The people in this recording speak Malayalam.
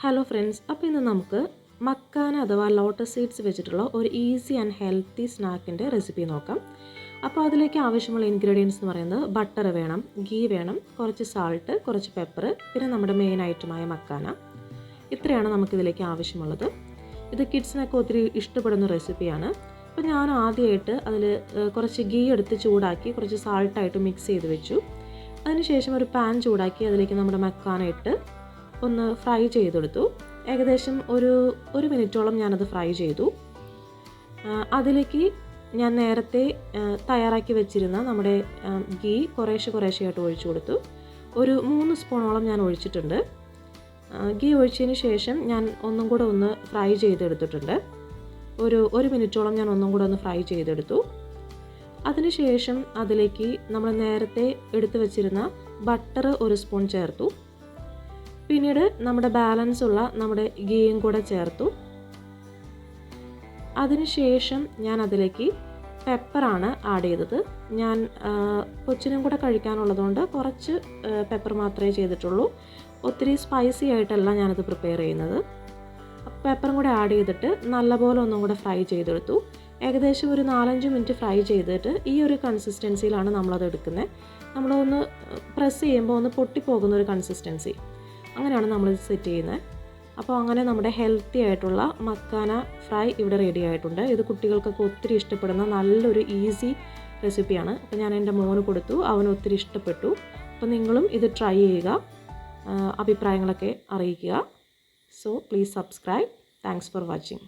ഹലോ ഫ്രണ്ട്സ്, അപ്പോൾ ഇന്ന് നമുക്ക് മക്കാന അഥവാ ലോട്ടസ് സീഡ്സ് വെച്ചിട്ടുള്ള ഒരു ഈസി ആൻഡ് ഹെൽത്തി സ്നാക്കിൻ്റെ റെസിപ്പി നോക്കാം. അപ്പോൾ അതിലേക്ക് ആവശ്യമുള്ള ഇൻഗ്രീഡിയൻസ് എന്ന് പറയുന്നത് ബട്ടർ വേണം, ഗീ വേണം, കുറച്ച് സാൾട്ട്, കുറച്ച് പെപ്പർ, പിന്നെ നമ്മുടെ മെയിൻ ഐറ്റമായ മക്കാന. ഇത്രയാണ് നമുക്കിതിലേക്ക് ആവശ്യമുള്ളത്. ഇത് കിഡ്സിനൊക്കെ ഒത്തിരി ഇഷ്ടപ്പെടുന്ന റെസിപ്പിയാണ്. അപ്പോൾ ഞാൻ ആദ്യമായിട്ട് അതിൽ കുറച്ച് ഗീ എടുത്ത് ചൂടാക്കി കുറച്ച് സാൾട്ടായിട്ട് മിക്സ് ചെയ്ത് വെച്ചു. അതിനുശേഷം ഒരു പാൻ ചൂടാക്കി അതിലേക്ക് നമ്മുടെ മക്കാന ഇട്ട് ഒന്ന് ഫ്രൈ ചെയ്തെടുത്തു. ഏകദേശം ഒരു മിനിറ്റോളം ഞാനത് ഫ്രൈ ചെയ്തു. അതിലേക്ക് ഞാൻ നേരത്തെ തയ്യാറാക്കി വെച്ചിരുന്ന നമ്മുടെ ഗീ കുറേശ്ശെയായിട്ട് ഒഴിച്ചു കൊടുത്തു. ഒരു 3 സ്പൂണോളം ഞാൻ ഒഴിച്ചിട്ടുണ്ട്. ഗീ ഒഴിച്ചതിന് ശേഷം ഞാൻ ഒന്നും കൂടെ ഒന്ന് ഫ്രൈ ചെയ്തെടുത്തിട്ടുണ്ട്. ഒരു മിനിറ്റോളം ഞാൻ ഒന്നും കൂടെ ഒന്ന് ഫ്രൈ ചെയ്തെടുത്തു. അതിനുശേഷം അതിലേക്ക് നമ്മൾ നേരത്തെ എടുത്തു വെച്ചിരുന്ന ബട്ടർ 1 സ്പൂൺ ചേർത്തു. പിന്നീട് നമ്മുടെ ബാലൻസ് ഉള്ള നമ്മുടെ ഗീയും കൂടെ ചേർത്തു. അതിനുശേഷം ഞാൻ അതിലേക്ക് പെപ്പറാണ് ആഡ് ചെയ്തത്. ഞാൻ കൊച്ചിനും കൂടെ കഴിക്കാനുള്ളതുകൊണ്ട് കുറച്ച് പെപ്പർ മാത്രമേ ചെയ്തിട്ടുള്ളൂ. ഒത്തിരി സ്പൈസി ആയിട്ടല്ല ഞാനത് പ്രിപ്പയർ ചെയ്യുന്നത്. പെപ്പറും കൂടെ ആഡ് ചെയ്തിട്ട് നല്ലപോലെ ഒന്നും കൂടെ ഫ്രൈ ചെയ്തെടുത്തു. ഏകദേശം ഒരു 4-5 മിനിറ്റ് ഫ്രൈ ചെയ്തിട്ട് ഈ ഒരു കൺസിസ്റ്റൻസിയിലാണ് നമ്മളത് എടുക്കുന്നത്. നമ്മളൊന്ന് പ്രസ് ചെയ്യുമ്പോൾ ഒന്ന് പൊട്ടിപ്പോകുന്ന ഒരു കൺസിസ്റ്റൻസി, അങ്ങനെയാണ് നമ്മളിത് സെറ്റ് ചെയ്യുന്നത്. അപ്പോൾ അങ്ങനെ നമ്മുടെ ഹെൽത്തി ആയിട്ടുള്ള മക്കാന ഫ്രൈ ഇവിടെ റെഡി ആയിട്ടുണ്ട്. ഇത് കുട്ടികൾക്കൊക്കെ ഒത്തിരി ഇഷ്ടപ്പെടുന്ന നല്ലൊരു ഈസി റെസിപ്പിയാണ്. അപ്പോൾ ഞാൻ എൻ്റെ മോന് കൊടുത്തു, അവന് ഒത്തിരി ഇഷ്ടപ്പെട്ടു. അപ്പോൾ നിങ്ങളും ഇത് ട്രൈ ചെയ്യുക, അഭിപ്രായങ്ങളൊക്കെ അറിയിക്കുക. So please subscribe. Thanks for watching.